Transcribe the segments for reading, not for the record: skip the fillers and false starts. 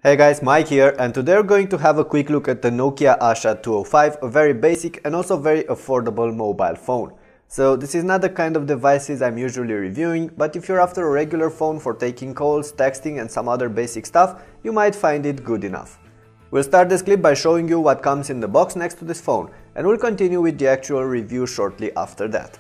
Hey guys, Mike here, and today we're going to have a quick look at the Nokia Asha 205, a very basic and also very affordable mobile phone. So this is not the kind of devices I'm usually reviewing, but if you're after a regular phone for taking calls, texting and some other basic stuff, you might find it good enough. We'll start this clip by showing you what comes in the box next to this phone, and we'll continue with the actual review shortly after that.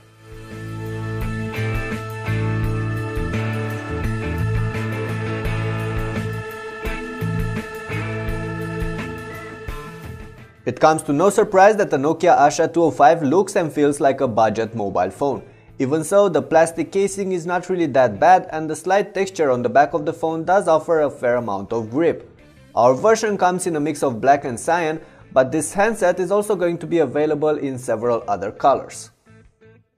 It comes to no surprise that the Nokia Asha 205 looks and feels like a budget mobile phone. Even so, the plastic casing is not really that bad, and the slight texture on the back of the phone does offer a fair amount of grip. Our version comes in a mix of black and cyan, but this handset is also going to be available in several other colors.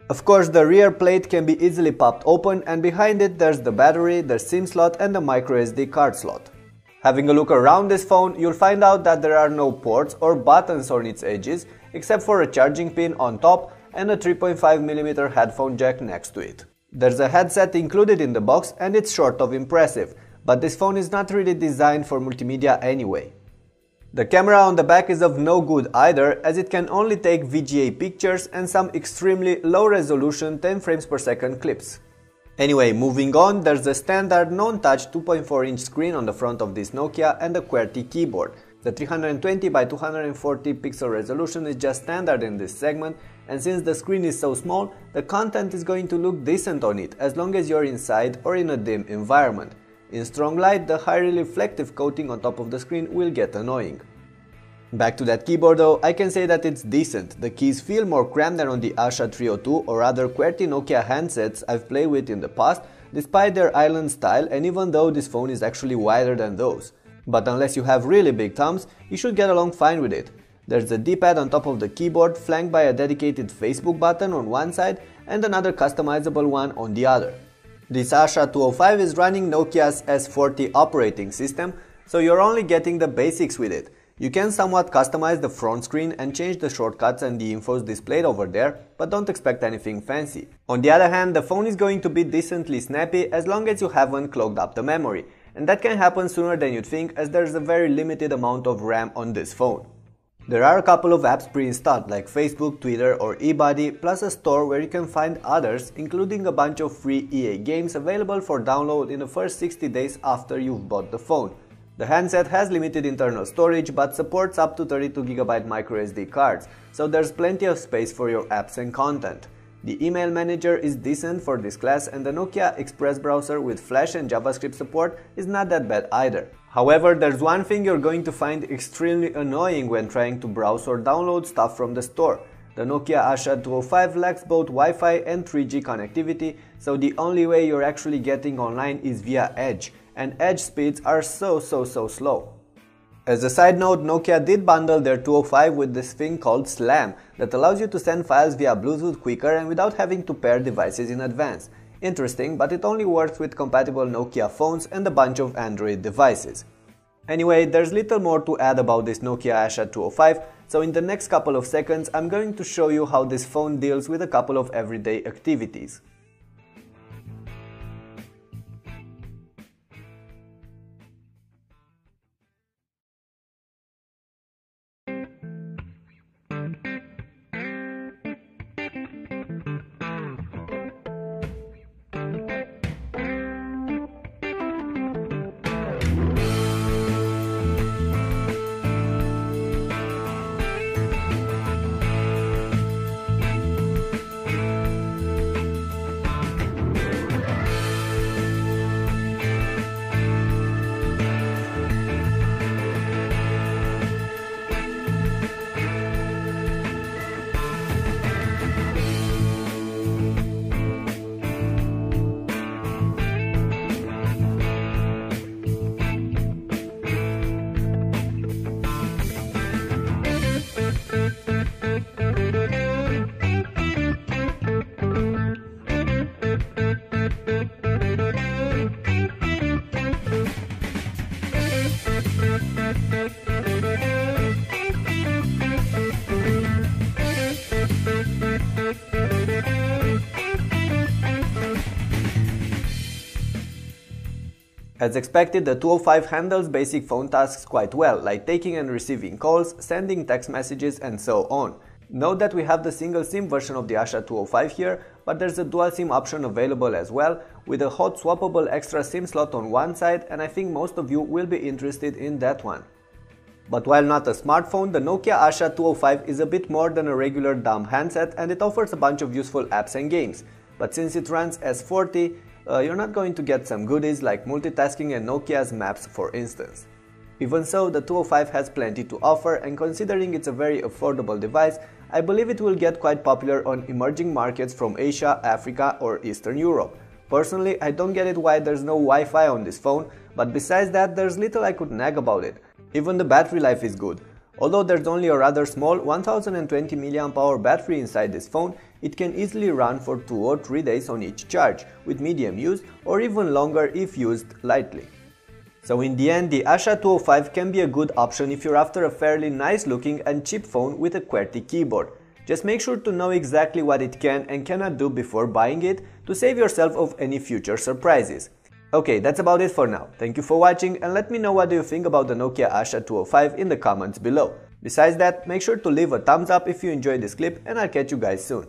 Of course, the rear plate can be easily popped open, and behind it there's the battery, the SIM slot and the microSD card slot. Having a look around this phone, you'll find out that there are no ports or buttons on its edges, except for a charging pin on top and a 3.5mm headphone jack next to it. There's a headset included in the box and it's short of impressive, but this phone is not really designed for multimedia anyway. The camera on the back is of no good either, as it can only take VGA pictures and some extremely low resolution 10 frames per second clips. Anyway, moving on, there's a standard non-touch 2.4-inch screen on the front of this Nokia and a QWERTY keyboard. The 320 by 240 pixel resolution is just standard in this segment, and since the screen is so small, the content is going to look decent on it as long as you're inside or in a dim environment. In strong light, the highly reflective coating on top of the screen will get annoying. Back to that keyboard though, I can say that it's decent. The keys feel more cramped than on the Asha 302 or other QWERTY Nokia handsets I've played with in the past, despite their island style, and even though this phone is actually wider than those. But unless you have really big thumbs, you should get along fine with it. There's a D-pad on top of the keyboard, flanked by a dedicated Facebook button on one side and another customizable one on the other. This Asha 205 is running Nokia's S40 operating system, so you're only getting the basics with it. You can somewhat customize the front screen and change the shortcuts and the infos displayed over there, but don't expect anything fancy. On the other hand, the phone is going to be decently snappy as long as you haven't clogged up the memory, and that can happen sooner than you'd think, as there's a very limited amount of RAM on this phone. There are a couple of apps pre-installed like Facebook, Twitter or eBuddy, plus a store where you can find others, including a bunch of free EA games available for download in the first 60 days after you've bought the phone. The handset has limited internal storage but supports up to 32GB microSD cards, so there's plenty of space for your apps and content. The email manager is decent for this class, and the Nokia Express browser with Flash and JavaScript support is not that bad either. However, there's one thing you're going to find extremely annoying when trying to browse or download stuff from the store. The Nokia Asha 205 lacks both Wi-Fi and 3G connectivity, so the only way you're actually getting online is via Edge, and Edge speeds are so slow. As a side note, Nokia did bundle their 205 with this thing called SLAM that allows you to send files via Bluetooth quicker and without having to pair devices in advance. Interesting, but it only works with compatible Nokia phones and a bunch of Android devices. Anyway, there's little more to add about this Nokia Asha 205, so in the next couple of seconds I'm going to show you how this phone deals with a couple of everyday activities. As expected, the 205 handles basic phone tasks quite well, like taking and receiving calls, sending text messages and so on. Note that we have the single SIM version of the Asha 205 here, but there's a dual SIM option available as well, with a hot swappable extra SIM slot on one side, and I think most of you will be interested in that one. But while not a smartphone, the Nokia Asha 205 is a bit more than a regular dumb handset, and it offers a bunch of useful apps and games. But since it runs S40, you're not going to get some goodies like multitasking and Nokia's maps, for instance. Even so, the 205 has plenty to offer, and considering it's a very affordable device, I believe it will get quite popular on emerging markets from Asia, Africa or Eastern Europe. Personally, I don't get it why there's no Wi-Fi on this phone, but besides that, there's little I could nag about it. Even the battery life is good. Although there's only a rather small 1020 mAh battery inside this phone, it can easily run for 2 or 3 days on each charge, with medium use, or even longer if used lightly. So in the end, the Asha 205 can be a good option if you're after a fairly nice looking and cheap phone with a QWERTY keyboard. Just make sure to know exactly what it can and cannot do before buying it to save yourself of any future surprises. Okay, that's about it for now. Thank you for watching, and let me know what do you think about the Nokia Asha 205 in the comments below. Besides that, make sure to leave a thumbs up if you enjoyed this clip, and I'll catch you guys soon.